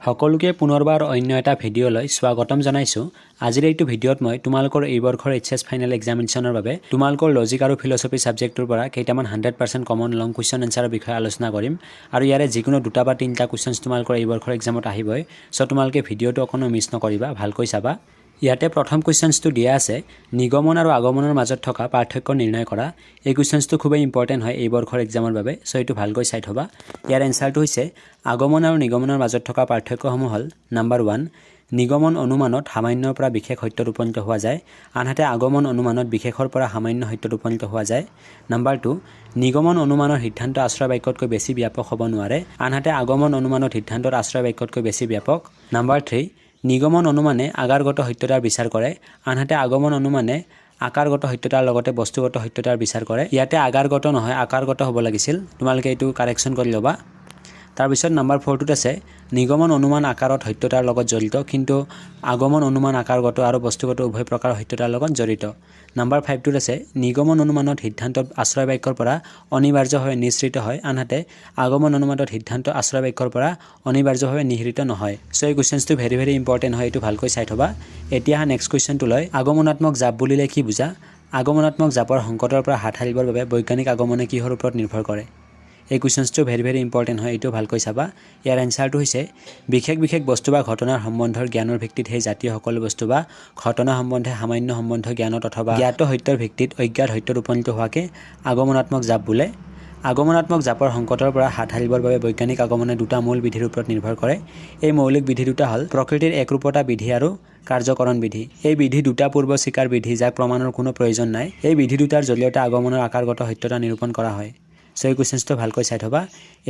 সকলোকে পুনৰবাৰ অন্য এটা ভিডিঅ'লৈ স্বাগতম জনাইছোঁ। আজিৰ এইটো ভিডিঅ'ত মই তোমালোকৰ এই বৰ্ষৰ এইচএছ ফাইনেল এক্সামিনেশ্যনৰ বাবে তোমালোকৰ লজিক আৰু ফিলচফি ছাবজেক্টৰ পৰা কেইটামান 100% কমন লং কুৱেশ্যন এনচাৰৰ বিষয়ে আলোচনা কৰিম আৰু ইয়াৰে যিকোনো দুটা বা তিনিটা কুৱেশ্যনছ তোমালোকৰ এই বৰ্ষৰ এক্সামত আহিবই। সো তোমালোকে ভিডিঅ'টো অকণো মিছ নকৰিবা, ভালকৈ চাবা। ইয়াতে প্ৰথম কুৱেশ্যনছটো দিয়া আছে, নিগমন আৰু আগমনৰ মাজত থকা পাৰ্থক্য নিৰ্ণয় কৰা। এই কুৱেশ্যনছটো খুবেই ইম্পৰ্টেণ্ট হয় এই বৰ্ষৰ এক্সামৰ বাবে, সো এইটো ভালকৈ চাই থবা। ইয়াৰ এনচাৰটো হৈছে আগমন আৰু নিগমনৰ মাজত থকা পাৰ্থক্যসমূহ হ'ল নাম্বাৰ 1, নিগমন অনুমানত সামান্যৰ পৰা বিশেষ সত্যত উপনীত হোৱা যায়, আনহাতে আগমন অনুমানত বিশেষৰ পৰা সামান্য সত্যত উপনীত হোৱা যায়। নাম্বাৰ 2, নিগমন অনুমানৰ সিদ্ধান্ত আশ্ৰয় বাক্যতকৈ বেছি ব্যাপক হ'ব নোৱাৰে, আনহাতে আগমন অনুমানত সিদ্ধান্তৰ আশ্ৰয় বাক্যতকৈ বেছি ব্যাপক। নাম্বাৰ 3, নিগমন অনুমানে আকাৰগত সত্যতাৰ বিচাৰ কৰে, আনহাতে আগমন অনুমানে আকাৰগত সত্যতাৰ লগতে বস্তুগত সত্যতাৰ বিচাৰ কৰে। ইয়াতে আকাৰগত নহয় আকাৰগত হ'ব লাগিছিল, তোমালোকে এইটো কাৰেকশ্যন কৰি ল'বা। তাৰপিছত নাম্বাৰ 4টোত আছে, নিগমন অনুমান আকাৰত সত্যতাৰ লগত জড়িত, কিন্তু আগমন অনুমান আকাৰগত আৰু বস্তুগত উভয় প্ৰকাৰৰ সত্যতাৰ লগত জড়িত। নাম্বাৰ 5টোত আছে, নিগমন অনুমানত সিদ্ধান্ত আশ্ৰয় বাক্যৰ পৰা অনিবাৰ্যভাৱে নিঃসৃত হয়, আনহাতে আগমন অনুমানত সিদ্ধান্ত আশ্ৰয় বাক্যৰ পৰা অনিবাৰ্যভাৱে নিঃসৃত নহয়। সো এই কুৱেশ্যনছটো ভেৰি ইম্পৰ্টেণ্ট হয়, এইটো ভালকৈ চাই থবা। এতিয়া নেক্সট কুৱেশ্যনটো লৈ, আগমনাত্মক জাপ বুলিলে কি বুজা? আগমনাত্মক জাপৰ সংকটৰ পৰা হাত সাৰিবৰ বাবে বৈজ্ঞানিক আগমনে কিহৰ ওপৰত নিৰ্ভৰ কৰে? এই কুৱেশ্যনছটো ভেৰি ইম্পৰ্টেণ্ট হয়, এইটো ভালকৈ চাবা। ইয়াৰ এনচাৰটো হৈছে, বিশেষ বস্তু বা ঘটনাৰ সম্বন্ধৰ জ্ঞানৰ ভিত্তিত সেই জাতীয় সকলো বস্তু বা ঘটনা সম্বন্ধে সামান্য সম্বন্ধ জ্ঞানত অথবা জ্ঞাত সত্যৰ ভিত্তিত অজ্ঞাত সত্যত উপনীত হোৱাকে আগমনাত্মক জাপ বোলে। আগমনাত্মক জাপৰ সংকটৰ পৰা হাত সাৰিবৰ বাবে বৈজ্ঞানিক আগমনে দুটা মূল বিধিৰ ওপৰত নিৰ্ভৰ কৰে। এই মৌলিক বিধি দুটা হ'ল প্ৰকৃতিৰ একৰূপতা বিধি আৰু কাৰ্যকৰণ বিধি। এই বিধি দুটা পূৰ্ব স্বীকাৰ বিধি, যাক প্ৰমাণৰ কোনো প্ৰয়োজন নাই। এই বিধি দুটাৰ জৰিয়তে আগমনৰ আকাৰগত সত্যতা নিৰূপণ কৰা হয়। সো এই কুৱেশ্যনছটো ভালকৈ চাই থবা।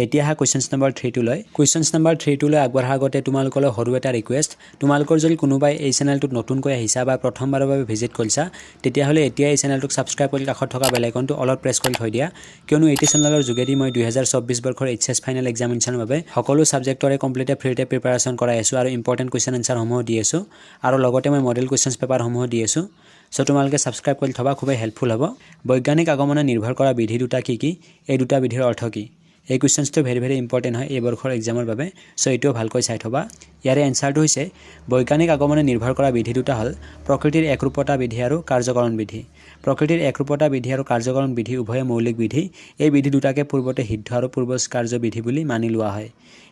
এতিয়া কুৱেশ্যনছ নম্বৰ 3টো লৈ, কুৱেশ্যনছ নম্বৰ 3টো লৈ আগবঢ়াৰ আগতে তোমালোকলৈ সৰু এটা ৰিকুৱেষ্ট, তোমালোকৰ যদি কোনোবাই এই চেনেলটোত নতুনকৈ আহিছা বা প্ৰথমবাৰৰ বাবে ভিজিট কৰিছা, তেতিয়াহ'লে এতিয়া এই চেনেলটোক ছাবস্ক্ৰাইব কৰি কাষত থকা বেল আইকনটো অলপ প্ৰেছ কৰি থৈ দিয়া, কিয়নো এইটো চেনেলৰ যোগেদি মই 2024 বৰ্ষৰ এইচএছ ফাইনেল এক্সামিনেশ্যনৰ বাবে সকলো ছাবজেক্টৰে কমপ্লিটে ফ্ৰীতে প্ৰিপাৰেশ্যন কৰাই আছোঁ আৰু ইম্পৰ্টেণ্ট কুৱেশ্যন এনচাৰসমূহ দি আছোঁ আৰু লগতে মই মডেল কুৱেশ্যনছ পেপাৰসমূহ দি আছোঁ। সো তোমালোকে ছাবস্ক্ৰাইব কৰি থবা, খুবেই হেল্পফুল হ'ব। বৈজ্ঞানিক আগমনে নিৰ্ভৰ কৰা বিধি দুটা কি কি? এই দুটা বিধিৰ অৰ্থ কি? এই কুৱেশ্যনছটো ভেৰি ইম্পৰ্টেণ্ট হয় এই বৰ্ষৰ এক্সামৰ বাবে, সো এইটোও ভালকৈ চাই থবা। ইয়াৰে এনচাৰটো হৈছে, বৈজ্ঞানিক আগমনে নিৰ্ভৰ কৰা বিধি দুটা হ'ল প্ৰকৃতিৰ একৰূপতা বিধি আৰু কাৰ্যকৰণ বিধি। প্ৰকৃতিৰ একৰূপতা বিধি আৰু কাৰ্যকৰণ বিধি উভয়ে মৌলিক বিধি। এই বিধি দুটাকে পূৰ্বতে সিদ্ধ আৰু পূৰ্বস্কাৰ্য বিধি বুলি মানি লোৱা হয়।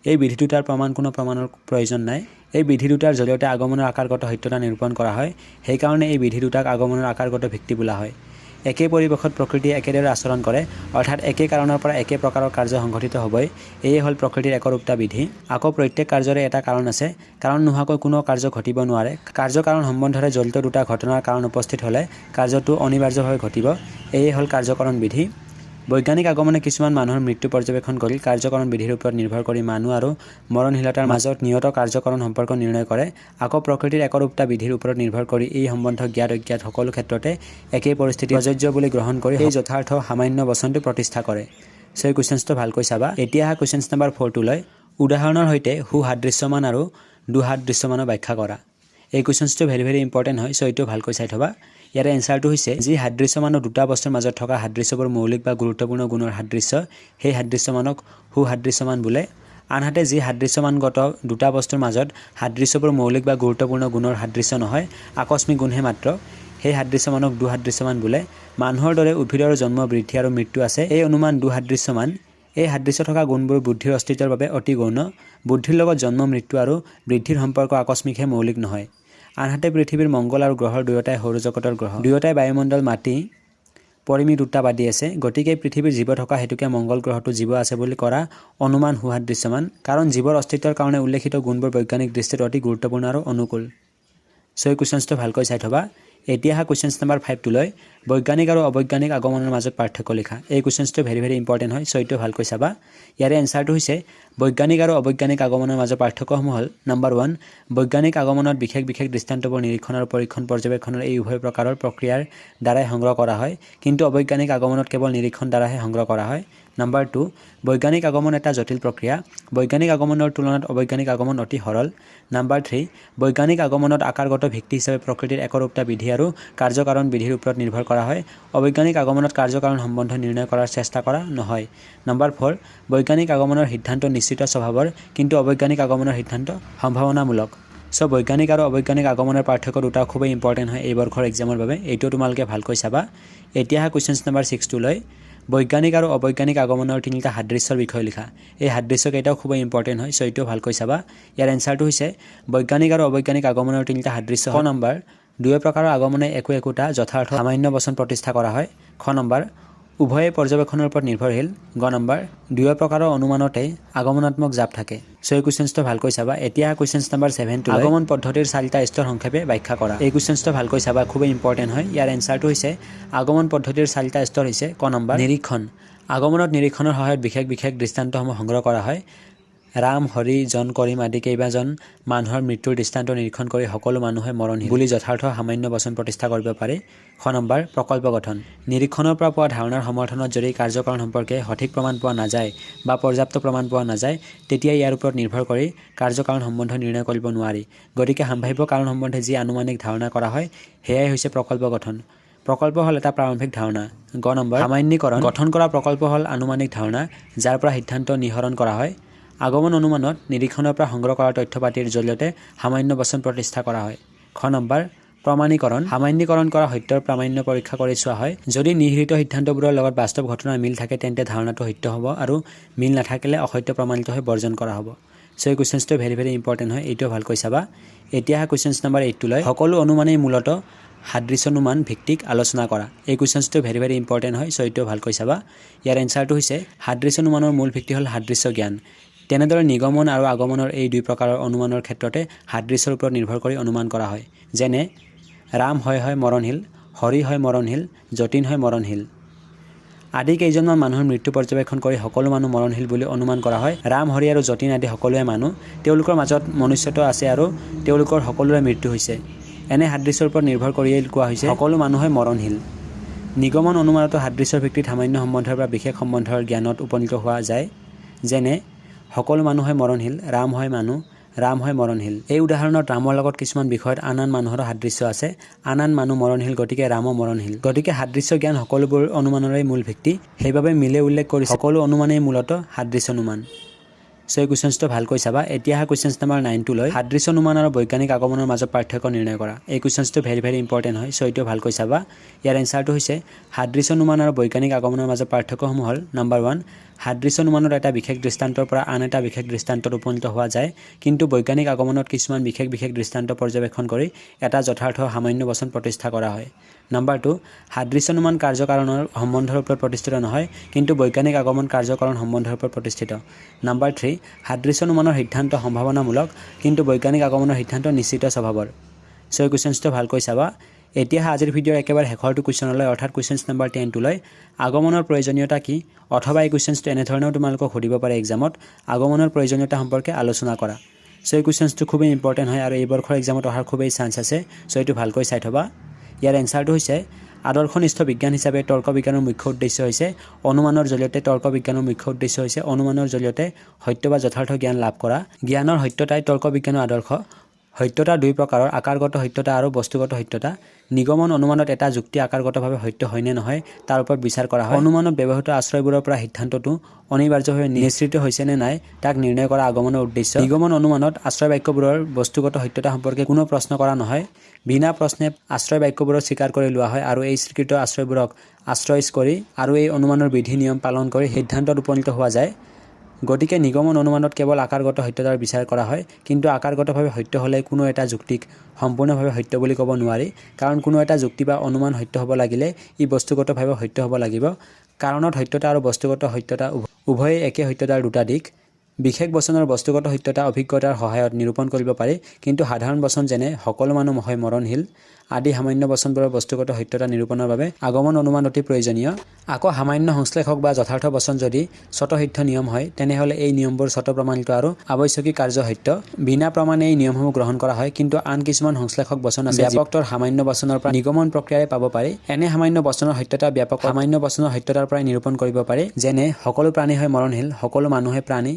এই বিধি দুটাৰ কোনো প্ৰমাণৰ প্ৰয়োজন নাই। এই বিধি দুটাৰ জৰিয়তে আগমনৰ আকাৰগত সত্যতা নিৰূপণ কৰা হয়, সেইকাৰণে এই বিধি দুটাক আগমনৰ আকাৰগত ভিত্তি বোলা হয়। একে পৰিৱেশত প্ৰকৃতিয়ে একেদৰে আচৰণ কৰে, অৰ্থাৎ একে কাৰণৰ পৰা একে প্ৰকাৰৰ কাৰ্য সংঘটিত হ'বই, এয়ে হ'ল প্ৰকৃতিৰ একৰূপতা বিধি। আকৌ প্ৰত্যেক কাৰ্যৰে এটা কাৰণ আছে, কাৰণ নোহোৱাকৈ কোনো কাৰ্য ঘটিব নোৱাৰে। কাৰ্য কাৰণ সম্বন্ধৰে জড়িত দুটা ঘটনাৰ কাৰণ উপস্থিত হ'লে কাৰ্যটো অনিবাৰ্যভাৱে ঘটিব, এয়ে হ'ল কাৰ্যকৰণ বিধি। বৈজ্ঞানিক আগমনে কিছুমান মানুহৰ মৃত্যু পৰ্যবেক্ষণ কৰি কাৰ্যকৰণ বিধিৰ ওপৰত নিৰ্ভৰ কৰি মানুহ আৰু মৰণশীলতাৰ মাজত নিয়ত কাৰ্যকৰণ সম্পৰ্ক নিৰ্ণয় কৰে। আকৌ প্ৰকৃতিৰ একৰূপতা বিধিৰ ওপৰত নিৰ্ভৰ কৰি এই সম্বন্ধ জ্ঞাত অজ্ঞাত সকলো ক্ষেত্ৰতে একেই পৰিস্থিতি প্ৰযোজ্য বুলি গ্ৰহণ কৰি সেই যথাৰ্থ সামান্য বচনটো প্ৰতিষ্ঠা কৰে। সো এই কুৱেশ্যনছটো ভালকৈ চাবা। এতিয়া কুৱেশ্যনছ নম্বৰ 4টো লৈ, উদাহৰণৰ সৈতে সুসাদৃশ্যমান আৰু দুসাদৃশ্যমানৰ ব্যাখ্যা কৰা। এই কুৱেশ্যনছটো ভেৰি ইম্পৰ্টেণ্ট হয়, সো এইটো ভালকৈ চাই থবা। ইয়াৰে এনচাৰটো হৈছে, যি সাদৃশ্যমানৰ দুটা বস্তুৰ মাজত থকা সাদৃশ্যবোৰ মৌলিক বা গুৰুত্বপূৰ্ণ গুণৰ সাদৃশ্য, সেই সাদৃশ্যমানক সুসাদৃশ্যমান বোলে। আনহাতে যি সাদৃশ্যমানগত দুটা বস্তুৰ মাজত সাদৃশ্যবোৰ মৌলিক বা গুৰুত্বপূৰ্ণ গুণৰ সাদৃশ্য নহয়, আকস্মিক গুণহে মাত্ৰ, সেই সাদৃশ্যমানক দুসাদৃশ্যমান বোলে। মানুহৰ দৰে উদ্ভিদৰ জন্ম, বৃদ্ধি আৰু মৃত্যু আছে, এই অনুমান দুসাদৃশ্যমান। এই সাদৃশ্য থকা গুণবোৰ বুদ্ধিৰ অস্তিত্বৰ বাবে অতি গৌণ। বুদ্ধিৰ লগত জন্ম, মৃত্যু আৰু বৃদ্ধিৰ সম্পৰ্ক আকস্মিকহে, মৌলিক নহয়। আনহাতে পৃথিৱীৰ মংগল আৰু গ্ৰহৰ দুয়োটাই সৌৰজগতৰ গ্ৰহ, দুয়োটাই বায়ুমণ্ডল, মাটি, পৰিমিত উত্তাপ আদি আছে, গতিকে পৃথিৱীৰ জীৱ থকা হেতুকে মংগল গ্ৰহটো জীৱ আছে বুলি কৰা অনুমান সুসাদৃশ্যমান, কাৰণ জীৱৰ অস্তিত্বৰ কাৰণে উল্লেখিত গুণবোৰ বৈজ্ঞানিক দৃষ্টিত অতি গুৰুত্বপূৰ্ণ আৰু অনুকূল। সো এই কুৱেশ্যনছটো ভালকৈ চাই থবা। এতিয়া কুৱেশ্যনছ নম্বৰ 5টো লৈ, বৈজ্ঞানিক আৰু অবৈজ্ঞানিক আগমনৰ মাজত পাৰ্থক্য লিখা। এই কুৱেশ্যনছটো ভেৰি ইম্পৰ্টেণ্ট হয়, সো এইটো ভালকৈ চাবা। ইয়াৰে এনচাৰটো হৈছে, বৈজ্ঞানিক আৰু অবৈজ্ঞানিক আগমনৰ মাজৰ পাৰ্থক্যসমূহ হ'ল, নাম্বাৰ 1, বৈজ্ঞানিক আগমনত বিশেষ দৃষ্টান্তবোৰ নিৰীক্ষণ আৰু পৰীক্ষণ পৰ্যবেক্ষণৰ এই উভয় প্ৰকাৰৰ প্ৰক্ৰিয়াৰ দ্বাৰাই সংগ্ৰহ কৰা হয়, কিন্তু অবৈজ্ঞানিক আগমনত কেৱল নিৰীক্ষণ দ্বাৰাহে সংগ্ৰহ কৰা হয়। নাম্বাৰ 2 বৈজ্ঞানিক আগমন এটা জটিল প্ৰক্ৰিয়া বৈজ্ঞানিক আগমনৰ তুলনাত অবৈজ্ঞানিক আগমন অতি সৰল নাম্বাৰ 3 বৈজ্ঞানিক আগমনত আকাৰগত ভিত্তি হিচাপে প্ৰকৃতিৰ একৰূপতা বিধি আৰু কাৰ্যকাৰণ বিধিৰ ওপৰত নিৰ্ভৰ কৰা হয় অবৈজ্ঞানিক আগমনত কাৰ্যকাৰণ সম্বন্ধ নিৰ্ণয় কৰাৰ চেষ্টা কৰা নহয় নাম্বাৰ 4 বৈজ্ঞানিক আগমনৰ সিদ্ধান্ত নিশ্চিত স্বভাৱৰ কিন্তু অবৈজ্ঞানিক আগমনৰ সিদ্ধান্ত সম্ভাৱনামূলক সো বৈজ্ঞানিক আৰু অবৈজ্ঞানিক আগমনৰ পাৰ্থক্য দুটা খুবেই ইম্পৰ্টেণ্ট হয় এই বৰ্ষৰ এক্সামৰ বাবে এইটো তোমালোকে ভালকৈ চাবা এতিয়া কোৱেশ্চনছ নম্বৰ 6 টো লৈ বৈজ্ঞানিক আৰু অবৈজ্ঞানিক আগমনৰ তিনিটা সাদৃশ্যৰ বিষয়ে লিখা এই সাদৃশ্য কেইটাও খুবেই ইম্পৰ্টেণ্ট হয় সো এইটো ভালকৈ চাবা ইয়াৰ এনসাৰটো হৈছে বৈজ্ঞানিক আৰু অবৈজ্ঞানিক আগমনৰ তিনিটা সাদৃশ্য ক নম্বৰ দুই প্ৰকাৰৰ আগমনে একোটা যথাৰ্থ সামান্য বচন প্ৰতিষ্ঠা কৰা হয় খ নম্বৰ উভয়ে পৰ্যবেক্ষণৰ ওপৰত নিৰ্ভৰশীল গ নম্বৰ দুই প্ৰকাৰৰ অনুমানতে আগমনাত্মক জাপ থাকে সো এই কোৱেশ্চনটো ভালকৈ চাবা এতিয়া কোৱেশ্চনছ নম্বৰ 7 টো আগমন পদ্ধতিৰ চাৰিটা স্তৰ সংক্ষেপে ব্যাখ্যা কৰা এই কোৱেশ্চনটো ভালকৈ চাবা খুবেই ইম্পৰ্টেণ্ট হয় ইয়াৰ এনসাৰটো হৈছে আগমন পদ্ধতিৰ চাৰিটা স্তৰ হৈছে ক নম্বৰ নিৰীক্ষণ আগমনত নিৰীক্ষণৰ সহায়ত বিশেষ দৃষ্টান্তসমূহ সংগ্ৰহ কৰা হয় ৰাম হৰি জন কৰিম আদি কেইবাজন মানুহৰ মৃত্যুৰ দৃষ্টান্ত নিৰীক্ষণ কৰি সকলো মানুহে মৰণহীন বুলি যথাৰ্থ সামান্য বচন প্ৰতিষ্ঠা কৰিব পাৰে খ নম্বৰ প্ৰকল্প গঠন নিৰীক্ষণৰ পৰা পোৱা ধাৰণাৰ সমৰ্থনত যদি কাৰ্যকাৰণ সম্পৰ্কে সঠিক প্ৰমাণ পোৱা নাযায় বা পৰ্যাপ্ত প্ৰমাণ পোৱা নাযায় তেতিয়া ইয়াৰ ওপৰত নিৰ্ভৰ কৰি কাৰ্যকাৰণ সম্বন্ধ নিৰ্ণয় কৰিব নোৱাৰি গতিকে সম্ভাৱ্য কাৰণ সম্বন্ধে যি আনুমানিক ধাৰণা কৰা হয় সেয়াই হৈছে প্ৰকল্প গঠন প্ৰকল্প হল এটা প্ৰাৰম্ভিক ধাৰণা গ নম্বৰ সামান্যীকৰণ গঠন কৰা প্ৰকল্প হল আনুমানিক ধাৰণা যাৰ পৰা সিদ্ধান্ত নিহৰণ কৰা হয় আগমন অনুমানত নিৰীক্ষণৰ পৰা সংগ্ৰহ কৰা তথ্যপাতিৰ জৰিয়তে সামান্য বচন প্ৰতিষ্ঠা কৰা হয় খ নম্বৰ প্ৰমাণীকৰণ সামান্যীকৰণ কৰা সত্যৰ প্ৰামাণ্য পৰীক্ষা কৰি চোৱা হয় যদি নিহিত সিদ্ধান্তবোৰৰ লগত বাস্তৱ ঘটনাৰ মিল থাকে তেন্তে ধাৰণাটো সত্য হ'ব আৰু মিল নাথাকিলে অসত্য প্ৰমাণিত হৈ বৰ্জন কৰা হ'ব সো এই কোৱেশ্চনটো ভেৰি ইম্পৰ্টেণ্ট হয় এইটো ভালকৈ চাবা এতিয়া কোৱেশ্চনছ নম্বৰ 8 টো লৈ সকলো অনুমানেই মূলতঃ সাদৃশ্যনুমান ভিত্তিক আলোচনা কৰা এই কোৱেশ্চনটো ভেৰি ইম্পৰ্টেণ্ট হয় সো এইটো ভালকৈ চাবা ইয়াৰ এনসাৰটো হৈছে সাদৃশ্যনুমানৰ মূল ভিত্তি হ'ল সাদৃশ্য জ্ঞান তেনেদৰে নিগমন আৰু আগমনৰ এই দুই প্ৰকাৰৰ অনুমানৰ ক্ষেত্ৰতে সাদৃশ্যৰ ওপৰত নিৰ্ভৰ কৰি অনুমান কৰা হয় যেনে ৰাম হয় মৰণশীল হৰি হয় মৰণশীল যতীন হয় মৰণশীল আদি কেইজনমান মানুহৰ মৃত্যু পৰ্যবেক্ষণ কৰি সকলো মানুহ মৰণশীল বুলি অনুমান কৰা হয় ৰাম হৰি আৰু যতীন আদি সকলোৱে মানুহ তেওঁলোকৰ মাজত মনুষ্যত্ব আছে আৰু তেওঁলোকৰ সকলোৰে মৃত্যু হৈছে এনে সাদৃশ্যৰ ওপৰত নিৰ্ভৰ কৰিয়েই কোৱা হৈছে সকলো মানুহে মৰণশীল নিগমন অনুমানতো সাদৃশ্যৰ ভিত্তিত সামান্য সম্বন্ধৰ পৰা বিশেষ সম্বন্ধৰ জ্ঞানত উপনীত হোৱা যায় যেনে সকলো মানুহে মৰণশীল ৰাম হয় মানুহ ৰাম হয় মৰণশীল এই উদাহৰণত ৰামৰ লগত কিছুমান বিষয়ত আন মানুহৰ সাদৃশ্য আছে আন মানুহ মৰণশীল গতিকে ৰামো মৰণশীল গতিকে সাদৃশ্য জ্ঞান সকলোবোৰ অনুমানৰে মূল ভিত্তি সেইবাবে মিলে উল্লেখ কৰি সকলো অনুমানেই মূলতঃ সাদৃশ্য অনুমান সো এই কোৱেশ্চনটো ভালকৈ চাবা এতিয়া কোৱেশ্চনছ নম্বৰ 9 টো লৈ সাদৃশ্য অনুমান আৰু বৈজ্ঞানিক আগমনৰ মাজত পাৰ্থক্য নিৰ্ণয় কৰা এই কোৱেশ্চনটো ভেৰি ইম্পৰ্টেণ্ট হয় সো এইটো ভালকৈ চাবা ইয়াৰ এনসাৰটো হৈছে সাদৃশ্য অনুমান আৰু বৈজ্ঞানিক আগমনৰ মাজত পাৰ্থক্যসমূহ হ'ল নম্বৰ 1 সাদৃশ্য অনুমানত এটা বিশেষ দৃষ্টান্তৰ পৰা আন এটা বিশেষ দৃষ্টান্তত উপনীত হোৱা যায় কিন্তু বৈজ্ঞানিক আগমনত কিছুমান বিশেষ দৃষ্টান্ত পৰ্যবেক্ষণ কৰি এটা যথাৰ্থ সামান্য বচন প্ৰতিষ্ঠা কৰা হয় নম্বৰ 2 সাদৃশ্য অনুমান কাৰ্যকাৰণৰ সম্বন্ধৰ ওপৰত প্ৰতিষ্ঠিত নহয় কিন্তু বৈজ্ঞানিক আগমন কাৰ্যকাৰণ সম্বন্ধৰ ওপৰত প্ৰতিষ্ঠিত নম্বৰ 3 সাদৃশ্য অনুমানৰ সিদ্ধান্ত সম্ভাৱনামূলক কিন্তু বৈজ্ঞানিক আগমনৰ সিদ্ধান্ত নিশ্চিত স্বভাৱৰ সো এই কোৱেশ্চনটো ভালকৈ চাবা এতিয়া আজিৰ ভিডিঅ'ৰ একেবাৰে শেষৰটো কোৱেশ্চনলৈ অৰ্থাৎ কোৱেশ্চনছ নম্বৰ 10 টো লৈ আগমনৰ প্ৰয়োজনীয়তা কি অথবা এই কোৱেশ্চনটো এনেধৰণেও তোমালোকক সুধিব পাৰে এক্সামত আগমনৰ প্ৰয়োজনীয়তা সম্পৰ্কে আলোচনা কৰা সো এই কোৱেশ্চনটো খুবেই ইম্পৰ্টেণ্ট হয় আৰু এই বৰ্ষৰ এক্সামত অহাৰ খুবেই চান্স আছে সো এইটো ভালকৈ চাই থবা ইয়াৰ এনসাৰটো হৈছে আদৰ্শনিষ্ঠ বিজ্ঞান হিচাপে তৰ্ক বিজ্ঞানৰ মুখ্য উদ্দেশ্য হৈছে অনুমানৰ জৰিয়তে তৰ্ক বিজ্ঞানৰ মুখ্য উদ্দেশ্য হৈছে অনুমানৰ জৰিয়তে সত্য বা যথাৰ্থ জ্ঞান লাভ কৰা জ্ঞানৰ সত্যতাই তৰ্ক বিজ্ঞানৰ আদৰ্শ সত্যতা দুই প্ৰকাৰৰ আকাৰগত সত্যতা আৰু বস্তুগত সত্যতা নিগমন অনুমানত এটা যুক্তি আকাৰগতভাৱে সত্য হয় নে নহয় তাৰ ওপৰত বিচাৰ কৰা হয় অনুমানত ব্যৱহৃত আশ্ৰয়বোৰৰ পৰা সিদ্ধান্তটো অনিবাৰ্যভাৱে নিশ্চিত হৈছে নে নাই তাক নিৰ্ণয় কৰা আগমনৰ উদ্দেশ্য নিগমন অনুমানত আশ্ৰয় বাক্যবোৰৰ বস্তুগত সত্যতা সম্পৰ্কে কোনো প্ৰশ্ন কৰা নহয় বিনা প্ৰশ্নে আশ্ৰয় বাক্যবোৰক স্বীকাৰ কৰি লোৱা হয় আৰু এই স্বীকৃত আশ্ৰয়বোৰক আশ্ৰয় কৰি আৰু এই অনুমানৰ বিধি নিয়ম পালন কৰি সিদ্ধান্তত উপনীত হোৱা যায় গতিকে নিগমন অনুমানত কেৱল আকাৰগত সত্যতাৰ বিচাৰ কৰা হয় কিন্তু আকাৰগতভাৱে সত্য হ'লে কোনো এটা যুক্তিক সম্পূৰ্ণভাৱে সত্য বুলি ক'ব নোৱাৰি কাৰণ কোনো এটা যুক্তি বা অনুমান সত্য হ'ব লাগিলে ই বস্তুগতভাৱে সত্য হ'ব লাগিব কাৰণত সত্যতা আৰু বস্তুগত সত্যতা উভয়ে একে সত্যতাৰ দুটা দিশ বিশেষ বচনৰ বস্তুগত সত্যতা অভিজ্ঞতাৰ সহায়ত নিৰূপণ কৰিব পাৰি, কিন্তু সাধাৰণ বচন যেনে সকলো মানুহ হয় মৰণশীল আদি সামান্য বচনবোৰৰ বস্তুগত সত্যতা নিৰূপণৰ বাবে আগমন অনুমান অতি প্ৰয়োজনীয়। আকৌ সামান্য সংশ্লেষক বা যথাৰ্থ বচন যদি স্বতঃসিদ্ধ নিয়ম হয়, তেনেহ'লে এই নিয়মবোৰ স্বতঃপ্ৰমাণিত আৰু আৱশ্যকীয় কাৰ্যসত্য। বিনা প্ৰমাণে এই নিয়মসমূহ গ্ৰহণ কৰা হয়, কিন্তু আন কিছুমান সংশ্লেষক বচন আছে ব্যাপকতৰ সামান্য বচনৰ পৰা নিগমন প্ৰক্ৰিয়াৰে পাব পাৰি। এনে সামান্য বচনৰ সত্যতা ব্যাপক সামান্য বচনৰ সত্যতাৰ পৰাই নিৰূপণ কৰিব পাৰি, যেনে সকলো প্ৰাণী হয় মৰণশীল, সকলো মানুহে প্ৰাণী,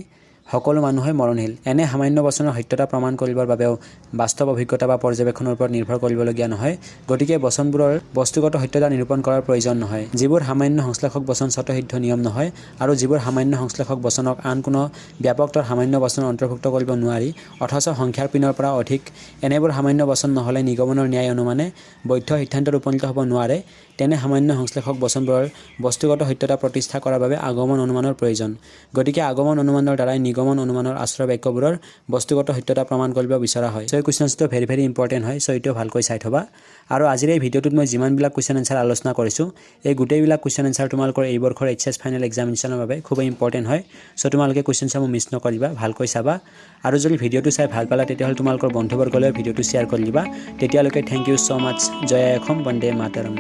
সকলো মানুহে মৰণশীল। এনে সামান্য বচনৰ সত্যতা প্ৰমাণ কৰিবৰ বাবেও বাস্তৱ অভিজ্ঞতা বা পৰ্যবেক্ষণৰ ওপৰত নিৰ্ভৰ কৰিবলগীয়া নহয়। গতিকে বচনবোৰৰ বস্তুগত সত্যতা নিৰূপণ কৰাৰ প্ৰয়োজন নহয়। যিবোৰ সামান্য সংশ্লেষক বচন স্বতঃসিদ্ধ নিয়ম নহয় আৰু যিবোৰ সামান্য সংশ্লেষক বচনক আন কোনো ব্যাপকতৰ সামান্য বচন অন্তৰ্ভুক্ত কৰিব নোৱাৰি, অথচ সংখ্যাৰ পিনৰ পৰা অধিক, এনেবোৰ সামান্য বচন নহ'লে নিগমনৰ ন্যায় অনুমানে বৈধ সিদ্ধান্তত উপনীত হ'ব নোৱাৰে। তেনে সামান্য সংশ্লেষক বচনবোৰৰ বস্তুগত সত্যতা প্ৰতিষ্ঠা কৰাৰ বাবে আগমন অনুমানৰ প্ৰয়োজন। গতিকে আগমন অনুমানৰ দ্বাৰাই নিগমন অনুমানৰ আশ্ৰয় বাক্যবোৰৰ বস্তুগত সত্যতা প্ৰমাণ কৰিব বিচৰা হয়। এই কুৱেশ্যনটো ভেৰি ইম্পৰ্টেণ্ট হয়, এইটো ভালকৈ চাই থবা। আৰু আজিৰ এই ভিডিঅ'টোত মই যিমানবিলাক কুৱেশ্যন এনচাৰ আলোচনা কৰিছোঁ, এই গোটেইবিলাক কুৱেশ্যন এনচাৰ তোমালোকৰ এই বৰ্ষৰ HS ফাইনেল এক্সামিনেশ্যনৰ বাবে খুবেই ইম্পৰ্টেণ্ট হয়। তোমালোকে কুৱেশ্যন চাব মিছ নকৰিবা, ভালকৈ চাবা। আৰু যদি ভিডিঅ'টো চাই ভাল পালা তেতিয়াহ'লে তোমালোকৰ বন্ধুবৰ্গলৈ ভিডিঅ'টো শ্বেয়াৰ কৰি দিবা। তেতিয়ালৈকে থেংক ইউ ছ' মাছ। জয় অসম, বন্দে মাতৰম।